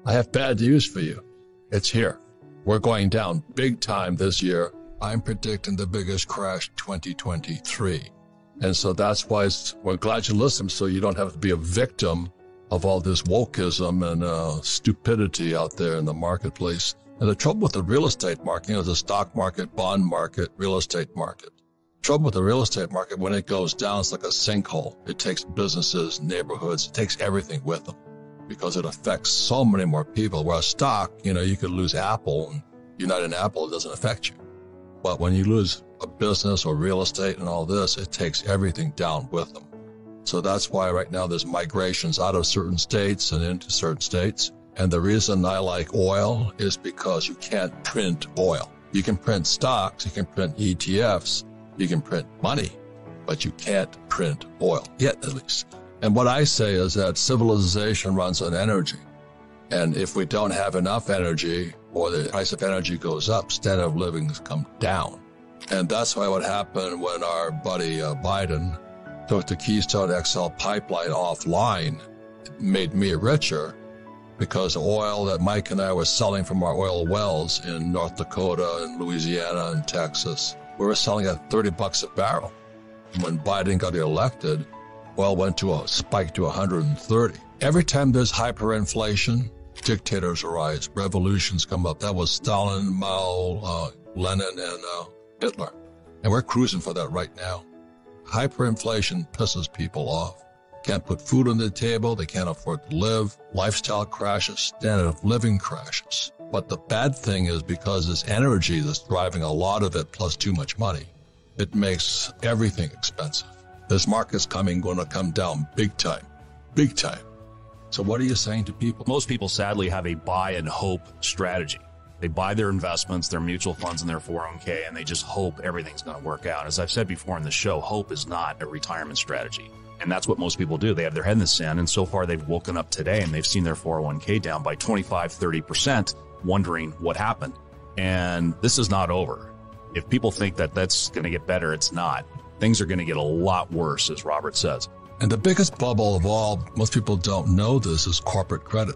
I have bad news for you. It's here. We're going down big time this year. I'm predicting the biggest crash 2023. And so that's why we're glad you listened, so you don't have to be a victim of all this wokeism and stupidity out there in the marketplace. And the trouble with the real estate market is the stock market, bond market, real estate market. Trouble with the real estate market, when it goes down, it's like a sinkhole. It takes businesses, neighborhoods, it takes everything with them because it affects so many more people. Whereas stock, you could lose Apple, and you're not in Apple, it doesn't affect you. But when you lose a business or real estate and all this, it takes everything down with them. So that's why right now there's migrations out of certain states and into certain states. And the reason I like oil is because you can't print oil. You can print stocks, you can print ETFs, you can print money, but you can't print oil, yet at least. And what I say is that civilization runs on energy. And if we don't have enough energy, or the price of energy goes up, standard of living comes down. And that's why what happened when our buddy Biden took the Keystone XL pipeline offline. It made me richer because the oil that Mike and I were selling from our oil wells in North Dakota and Louisiana and Texas, we were selling at $30 a barrel. When Biden got elected, oil went to a spike to 130. Every time there's hyperinflation, dictators arise, revolutions come up. That was Stalin, Mao, Lenin, and Hitler. And we're cruising for that right now. Hyperinflation pisses people off. Can't put food on the table. They can't afford to live. Lifestyle crashes. Standard of living crashes. But the bad thing is because it's energy that's driving a lot of it plus too much money, it makes everything expensive. This market's going to come down big time. Big time. So what are you saying to people? Most people sadly have a buy and hope strategy. They buy their investments, their mutual funds, and their 401k, and they just hope everything's going to work out. As I've said before in the show, hope is not a retirement strategy. And that's what most people do. They have their head in the sand, and so far they've woken up today and they've seen their 401k down by 25, 30%, wondering what happened. And this is not over. If people think that that's going to get better, it's not. Things are going to get a lot worse, as Robert says. And the biggest bubble of all, most people don't know this, is corporate credit.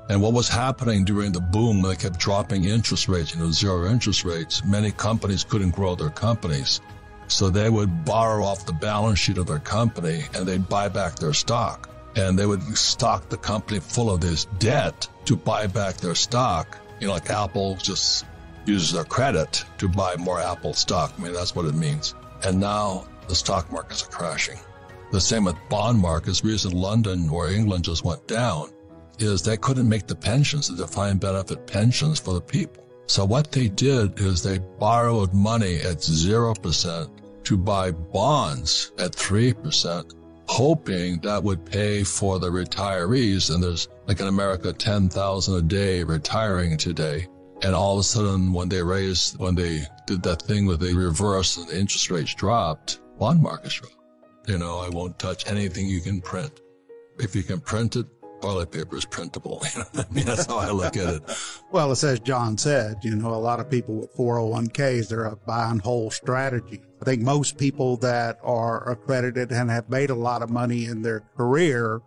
And what was happening during the boom, they kept dropping interest rates, zero interest rates. Many companies couldn't grow their companies. So they would borrow off the balance sheet of their company and they'd buy back their stock. And they would stock the company full of this debt to buy back their stock. Like Apple just uses their credit to buy more Apple stock. That's what it means. And now the stock markets are crashing. The same with bond markets. The reason London or England just went down is they couldn't make the pensions, the defined benefit pensions for the people. So what they did is they borrowed money at 0% to buy bonds at 3%, hoping that would pay for the retirees. And there's, like in America, 10,000 a day retiring today. And all of a sudden, when they did that thing where they reversed and the interest rates dropped, bond markets dropped. I won't touch anything you can print. If you can print it, toilet paper is printable. That's how I look at it. Well, as John said, a lot of people with 401ks, they're a buy and hold strategy. I think most people that are accredited and have made a lot of money in their career,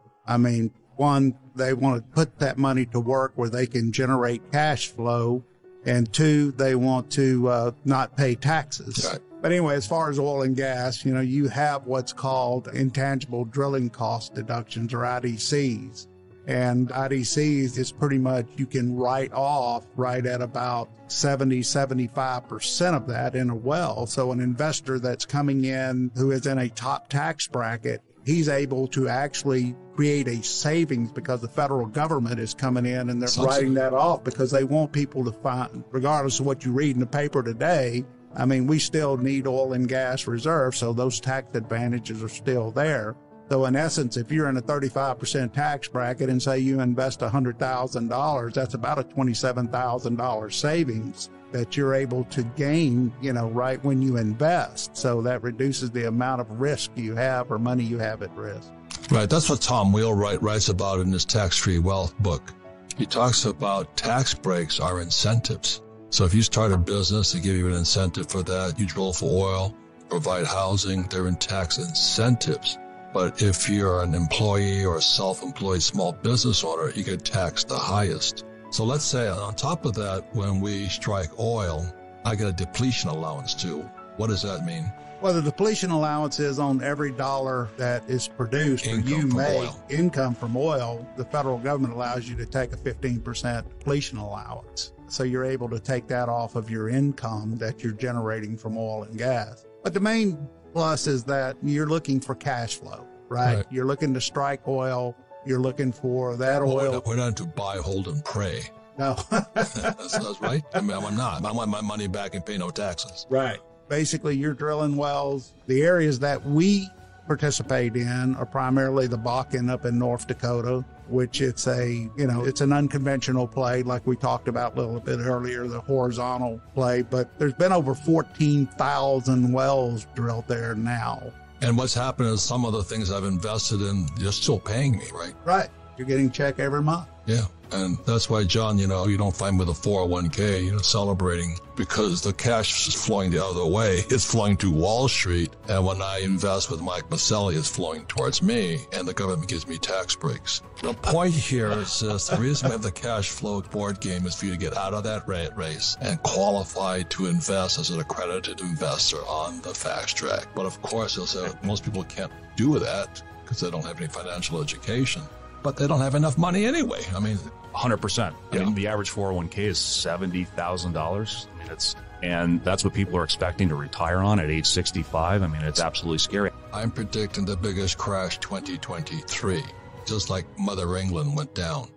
one, they want to put that money to work where they can generate cash flow. And two, they want to not pay taxes. Right. But anyway, as far as oil and gas, you have what's called intangible drilling cost deductions, or IDCs. And IDCs is pretty much, you can write off right at about 75% of that in a well. So an investor that's coming in who is in a top tax bracket, he's able to actually create a savings because the federal government is coming in and they're writing that off because they want people to find, regardless of what you read in the paper today, we still need oil and gas reserves, so those tax advantages are still there. So in essence, if you're in a 35% tax bracket and say you invest $100,000, that's about a $27,000 savings that you're able to gain, right when you invest. So that reduces the amount of risk you have or money you have at risk. Right. That's what Tom Wheelwright writes about in his Tax-Free Wealth book. He talks about tax breaks are incentives. So if you start a business, they give you an incentive for that. You drill for oil, provide housing, they're in tax incentives. But if you're an employee or a self-employed small business owner, you get taxed the highest. So let's say on top of that, when we strike oil, I get a depletion allowance too. What does that mean? Well, the depletion allowance is on every dollar that is produced or you make income from oil. The federal government allows you to take a 15% depletion allowance. So you're able to take that off of your income that you're generating from oil and gas. But the main plus is that you're looking for cash flow, right? You're looking to strike oil. You're looking for that oil. We're not to buy, hold, and pray. No. that's right. I mean, I'm not. I want my money back and pay no taxes. Right. Basically, you're drilling wells. The areas that we participate in are primarily the Bakken up in North Dakota, which it's an unconventional play, like we talked about a little bit earlier, the horizontal play. But there's been over 14,000 wells drilled there now. And what's happened is some of the things I've invested in, you're still paying me, right? Right. You're getting a check every month. Yeah. And that's why, John, you don't find me with a 401k, celebrating, because the cash is flowing the other way. It's flowing to Wall Street. And when I invest with Mike Maselli, it's flowing towards me, and the government gives me tax breaks. The point here is this: the reason we have the cash flow board game is for you to get out of that rat race and qualify to invest as an accredited investor on the fast track. But of course, most people can't do that because they don't have any financial education. But they don't have enough money anyway. I mean, 100%. Yeah. I mean, the average 401k is $70,000. I mean, and that's what people are expecting to retire on at age 65. I mean, it's absolutely scary. I'm predicting the biggest crash 2023, just like Mother England went down,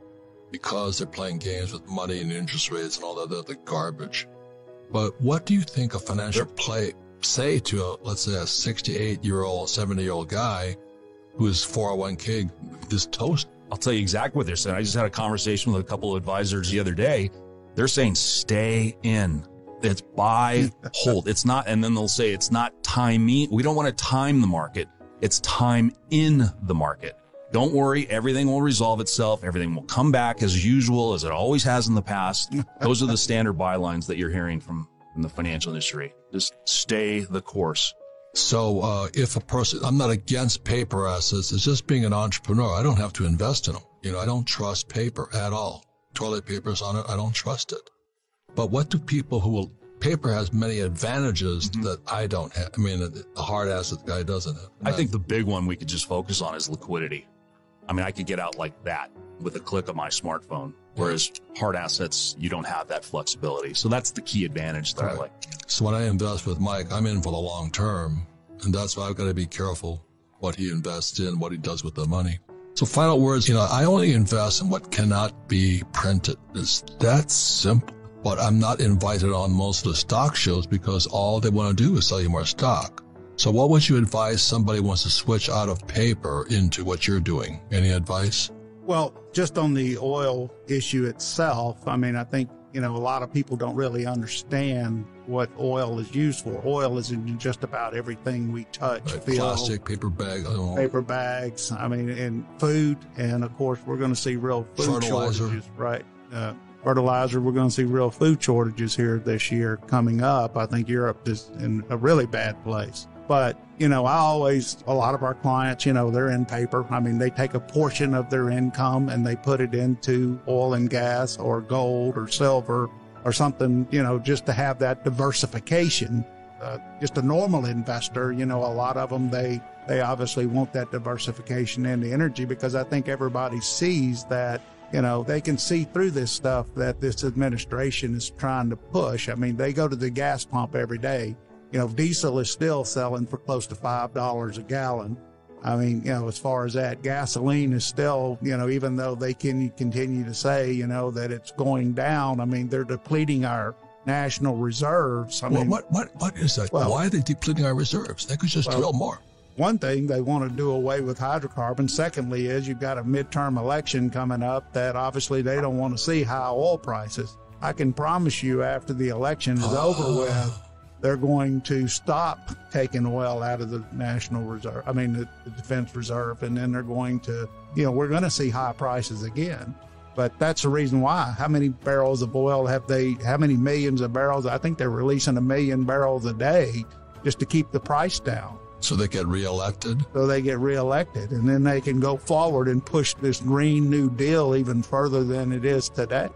because they're playing games with money and interest rates and all that other garbage. But what do you think a financial play say to, let's say, a 68-year-old, 70-year-old guy whose 401k is toast? I'll tell you exactly what they're saying. I just had a conversation with a couple of advisors the other day. They're saying stay in. It's buy, hold. It's not, and then they'll say it's not timing. We don't want to time the market. It's time in the market. Don't worry. Everything will resolve itself. Everything will come back as usual, as it always has in the past. Those are the standard bylines that you're hearing from the financial industry. Just stay the course. So if a person, I'm not against paper assets, it's just being an entrepreneur. I don't have to invest in them. I don't trust paper at all. Toilet paper's on it, I don't trust it. But what do people paper has many advantages that I don't have. I mean, the hard asset guy doesn't have. I think the big one we could just focus on is liquidity. I mean, I could get out like that with a click of my smartphone, whereas hard assets, you don't have that flexibility. So that's the key advantage that I like. So when I invest with Mike, I'm in for the long term, and that's why I've got to be careful what he invests in, what he does with the money. So final words, I only invest in what cannot be printed. It's that simple. But I'm not invited on most of the stock shows because all they want to do is sell you more stock. So what would you advise somebody who wants to switch out of paper into what you're doing? Any advice? Well, just on the oil issue itself, I mean, I think, a lot of people don't really understand what oil is used for. Oil is in just about everything we touch. Right. Plastic, paper bag. Paper bags, and food. And, of course, we're going to see real food shortages, right? Fertilizer, we're going to see real food shortages here this year coming up. I think Europe is in a really bad place. But, a lot of our clients, they're in paper. I mean, they take a portion of their income and they put it into oil and gas or gold or silver or something, just to have that diversification. Just a normal investor, a lot of them, they obviously want that diversification into energy because I think everybody sees that, they can see through this stuff that this administration is trying to push. I mean, they go to the gas pump every day. Diesel is still selling for close to $5 a gallon. I mean, as far as that, gasoline is still, even though they can continue to say, that it's going down, I mean, they're depleting our national reserves. I mean, what is that? Well, why are they depleting our reserves? They could just drill more. One thing, they want to do away with hydrocarbons. Secondly is you've got a midterm election coming up that obviously they don't want to see high oil prices. I can promise you after the election is over with, they're going to stop taking oil out of the National Reserve, the Defense Reserve, and then they're going to, we're going to see high prices again. But that's the reason why. How many barrels of oil how many millions of barrels? I think they're releasing 1 million barrels a day just to keep the price down. So they get reelected? So they get reelected, and then they can go forward and push this Green New Deal even further than it is today.